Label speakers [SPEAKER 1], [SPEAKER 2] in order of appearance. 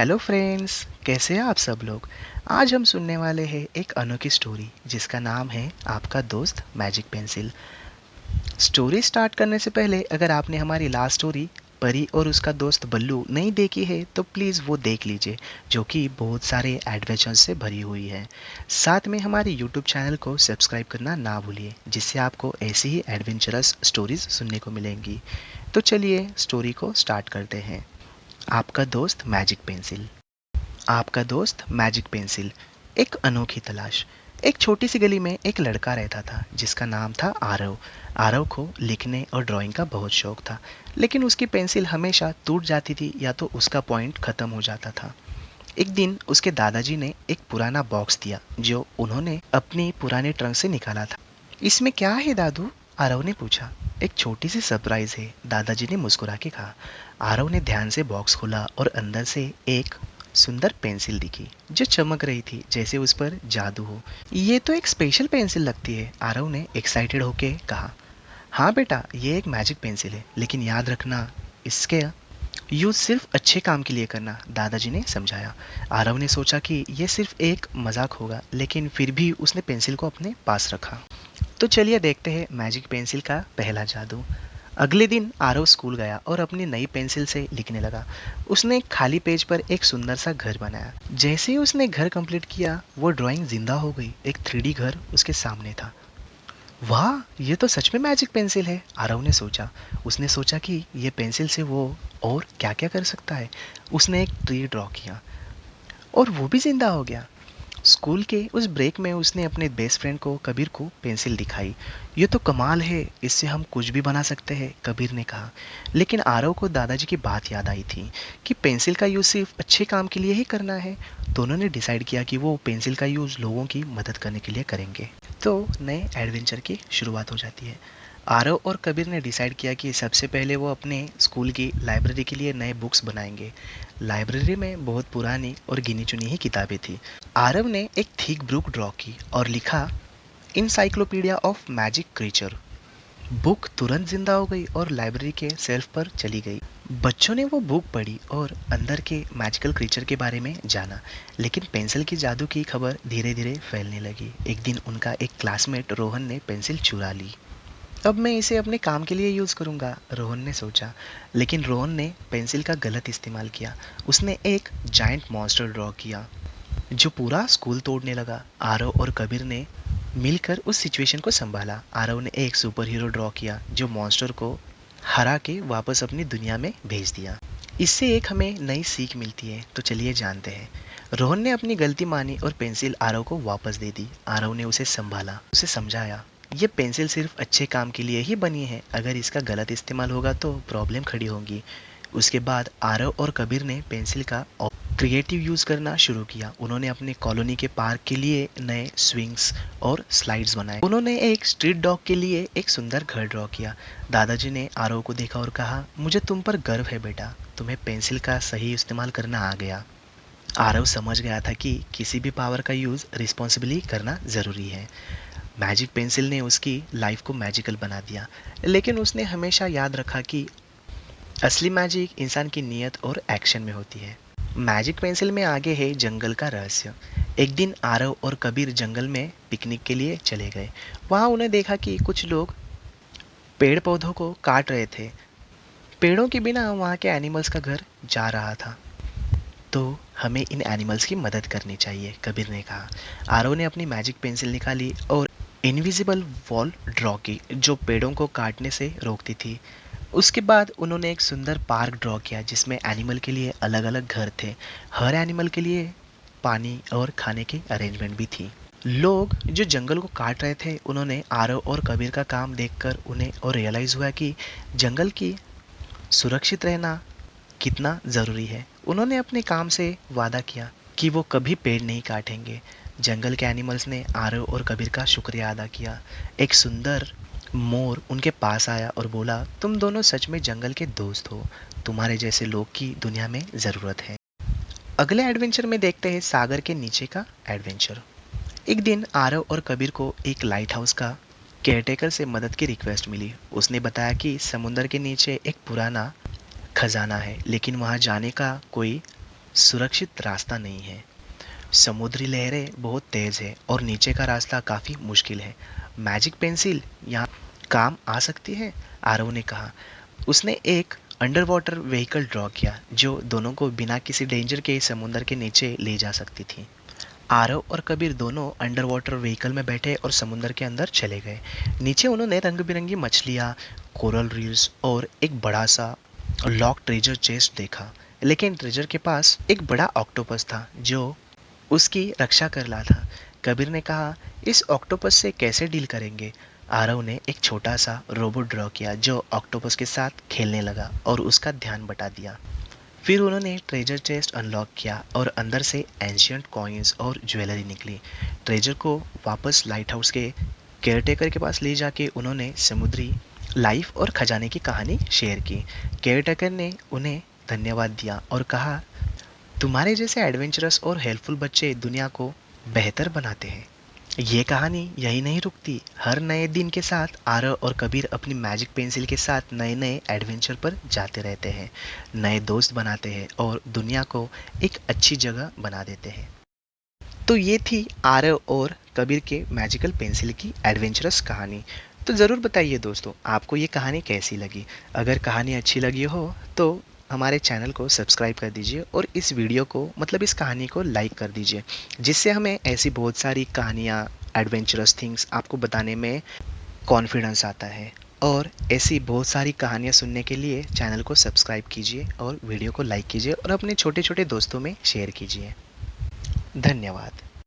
[SPEAKER 1] Hello friends, कैसे हैं आप सब लोग। आज हम सुनने वाले हैं एक अनोखी स्टोरी जिसका नाम है आपका दोस्त मैजिक पेंसिल। स्टोरी स्टार्ट करने से पहले अगर आपने हमारी लास्ट स्टोरी परी और उसका दोस्त बल्लू नहीं देखी है तो प्लीज़ वो देख लीजिए, जो कि बहुत सारे एडवेंचर्स से भरी हुई है। साथ में हमारे यूट्यूब चैनल को सब्सक्राइब करना ना भूलिए, जिससे आपको ऐसी ही एडवेंचरस स्टोरीज सुनने को मिलेंगी। तो चलिए स्टोरी को स्टार्ट करते हैं। आपका दोस्त मैजिक पेंसिल। आपका दोस्त मैजिक पेंसिल। एक अनोखी तलाश। एक छोटी सी गली में एक लड़का रहता था जिसका नाम था आरव। आरव को लिखने और ड्राइंग का बहुत शौक था, लेकिन उसकी पेंसिल हमेशा टूट जाती थी या तो उसका पॉइंट खत्म हो जाता था। एक दिन उसके दादाजी ने एक पुराना बॉक्स दिया जो उन्होंने अपनी पुरानी ट्रंक से निकाला था। इसमें क्या है दादू? आरव ने पूछा। एक छोटी सी सरप्राइज है, दादाजी ने मुस्कुरा के कहा। आरव ने ध्यान से बॉक्स खोला और अंदर से एक सुंदर पेंसिल दिखी जो चमक रही थी जैसे उस पर जादू हो। ये तो एक स्पेशल पेंसिल लगती है, आरव ने एक्साइटेड होके कहा। हाँ बेटा, ये एक मैजिक पेंसिल है, लेकिन याद रखना इसके यूज सिर्फ अच्छे काम के लिए करना, दादाजी ने समझाया। आरव ने सोचा कि यह सिर्फ एक मजाक होगा, लेकिन फिर भी उसने पेंसिल को अपने पास रखा। तो चलिए देखते हैं मैजिक पेंसिल का पहला जादू। अगले दिन आरव स्कूल गया और अपनी नई पेंसिल से लिखने लगा। उसने एक खाली पेज पर एक सुंदर सा घर बनाया। जैसे ही उसने घर कंप्लीट किया, वो ड्राइंग जिंदा हो गई। एक 3D घर उसके सामने था। वाह, ये तो सच में मैजिक पेंसिल है, आरव ने सोचा। उसने सोचा कि ये पेंसिल से वो और क्या क्या कर सकता है। उसने एक ट्री ड्रॉ किया और वो भी जिंदा हो गया। स्कूल के उस ब्रेक में उसने अपने बेस्ट फ्रेंड को कबीर को पेंसिल दिखाई। ये तो कमाल है, इससे हम कुछ भी बना सकते हैं, कबीर ने कहा। लेकिन आरव को दादाजी की बात याद आई थी कि पेंसिल का यूज़ सिर्फ अच्छे काम के लिए ही करना है। दोनों ने डिसाइड किया कि वो पेंसिल का यूज़ लोगों की मदद करने के लिए करेंगे। तो नए एडवेंचर की शुरुआत हो जाती है। आरव और कबीर ने डिसाइड किया कि सबसे पहले वो अपने स्कूल की लाइब्रेरी के लिए नए बुक्स बनाएंगे। लाइब्रेरी में बहुत पुरानी और गिनी चुनी ही किताबें थी। आरव ने एक थिक बुक ड्रॉ की और लिखा, encyclopaedia of magic creature. Book तुरंत जिंदा हो गई और लाइब्रेरी के शेल्फ पर चली गई। बच्चों ने वो बुक पढ़ी और अंदर के मैजिकल क्रीचर के बारे में जाना, लेकिन पेंसिल की जादू की खबर धीरे धीरे फैलने लगी। एक दिन उनका एक क्लासमेट रोहन ने पेंसिल चुरा ली। अब मैं इसे अपने काम के लिए यूज़ करूँगा, रोहन ने सोचा। लेकिन रोहन ने पेंसिल का गलत इस्तेमाल किया। उसने एक जायंट मॉन्स्टर ड्रॉ किया जो पूरा स्कूल तोड़ने लगा। आरव और कबीर ने मिलकर उस सिचुएशन को संभाला। आरव ने एक सुपर हीरो ड्रॉ किया जो मॉन्स्टर को हरा के वापस अपनी दुनिया में भेज दिया। इससे एक हमें नई सीख मिलती है, तो चलिए जानते हैं। रोहन ने अपनी गलती मानी और पेंसिल आरव को वापस दे दी। आरव ने उसे संभाला, उसे समझाया, ये पेंसिल सिर्फ अच्छे काम के लिए ही बनी है, अगर इसका गलत इस्तेमाल होगा तो प्रॉब्लम खड़ी होगी। उसके बाद आरव और कबीर ने पेंसिल का क्रिएटिव यूज़ करना शुरू किया। उन्होंने अपने कॉलोनी के पार्क के लिए नए स्विंग्स और स्लाइड्स बनाए। उन्होंने एक स्ट्रीट डॉग के लिए एक सुंदर घर ड्रॉ किया। दादाजी ने आरव को देखा और कहा, मुझे तुम पर गर्व है बेटा, तुम्हें पेंसिल का सही इस्तेमाल करना आ गया। आरव समझ गया था कि किसी भी पावर का यूज़ रिस्पॉन्सिबली करना ज़रूरी है। मैजिक पेंसिल ने उसकी लाइफ को मैजिकल बना दिया, लेकिन उसने हमेशा याद रखा कि असली मैजिक इंसान की नीयत और एक्शन में होती है। मैजिक पेंसिल में आगे है जंगल का रहस्य। एक दिन आरव और कबीर जंगल में पिकनिक के लिए चले गए। वहाँ उन्हें देखा कि कुछ लोग पेड़ पौधों को काट रहे थे। पेड़ों के बिना वहाँ के एनिमल्स का घर जा रहा था। तो हमें इन एनिमल्स की मदद करनी चाहिए, कबीर ने कहा। आरव ने अपनी मैजिक पेंसिल निकाली और इनविजिबल वॉल ड्रॉ की जो पेड़ों को काटने से रोकती थी। उसके बाद उन्होंने एक सुंदर पार्क ड्रॉ किया जिसमें एनिमल के लिए अलग अलग घर थे। हर एनिमल के लिए पानी और खाने की अरेंजमेंट भी थी। लोग जो जंगल को काट रहे थे, उन्होंने आरव और कबीर का काम देखकर उन्हें और रियलाइज़ हुआ कि जंगल की सुरक्षित रहना कितना ज़रूरी है। उन्होंने अपने काम से वादा किया कि वो कभी पेड़ नहीं काटेंगे। जंगल के एनिमल्स ने आरव और कबीर का शुक्रिया अदा किया। एक सुंदर मोर उनके पास आया और बोला, तुम दोनों सच में जंगल के दोस्त हो, तुम्हारे जैसे लोग की दुनिया में ज़रूरत है। अगले एडवेंचर में देखते हैं सागर के नीचे का एडवेंचर। एक दिन आरव और कबीर को एक लाइट हाउस का केयरटेकर से मदद की रिक्वेस्ट मिली। उसने बताया कि समुंदर के नीचे एक पुराना खजाना है, लेकिन वहां जाने का कोई सुरक्षित रास्ता नहीं है। समुद्री लहरें बहुत तेज है और नीचे का रास्ता काफी मुश्किल है। मैजिक पेंसिल यहाँ काम आ सकती है, आरव ने कहा। उसने एक अंडर वाटर व्हीकल ड्रॉ किया जो दोनों को बिना किसी डेंजर के समुद्र के नीचे ले जा सकती थी। आरव और कबीर दोनों अंडर वाटर व्हीकल में बैठे और समुद्र के अंदर चले गए। नीचे उन्होंने रंग बिरंगी मछलियाँ, कोरल रील्स और एक बड़ा सा लॉक ट्रेजर चेस्ट देखा। लेकिन ट्रेजर के पास एक बड़ा ऑक्टोपस था जो उसकी रक्षा कर रहा था। कबीर ने कहा, इस ऑक्टोपस से कैसे डील करेंगे? आरव ने एक छोटा सा रोबोट ड्रॉ किया जो ऑक्टोपस के साथ खेलने लगा और उसका ध्यान बटा दिया। फिर उन्होंने ट्रेजर चेस्ट अनलॉक किया और अंदर से एंशियंट कॉइन्स और ज्वेलरी निकली। ट्रेजर को वापस लाइट हाउस के केयरटेकर के पास ले जाके उन्होंने समुद्री लाइफ और खजाने की कहानी शेयर की। केयरटेकर ने उन्हें धन्यवाद दिया और कहा, तुम्हारे जैसे एडवेंचरस और हेल्पफुल बच्चे दुनिया को बेहतर बनाते हैं। ये कहानी यही नहीं रुकती। हर नए दिन के साथ आरव और कबीर अपनी मैजिक पेंसिल के साथ नए नए एडवेंचर पर जाते रहते हैं, नए दोस्त बनाते हैं और दुनिया को एक अच्छी जगह बना देते हैं। तो ये थी आरव और कबीर के मैजिकल पेंसिल की एडवेंचरस कहानी। तो ज़रूर बताइए दोस्तों, आपको ये कहानी कैसी लगी। अगर कहानी अच्छी लगी हो तो हमारे चैनल को सब्सक्राइब कर दीजिए और इस वीडियो को मतलब इस कहानी को लाइक कर दीजिए, जिससे हमें ऐसी बहुत सारी कहानियाँ, एडवेंचरस थिंग्स आपको बताने में कॉन्फिडेंस आता है। और ऐसी बहुत सारी कहानियाँ सुनने के लिए चैनल को सब्सक्राइब कीजिए और वीडियो को लाइक कीजिए और अपने छोटे छोटे दोस्तों में शेयर कीजिए। धन्यवाद।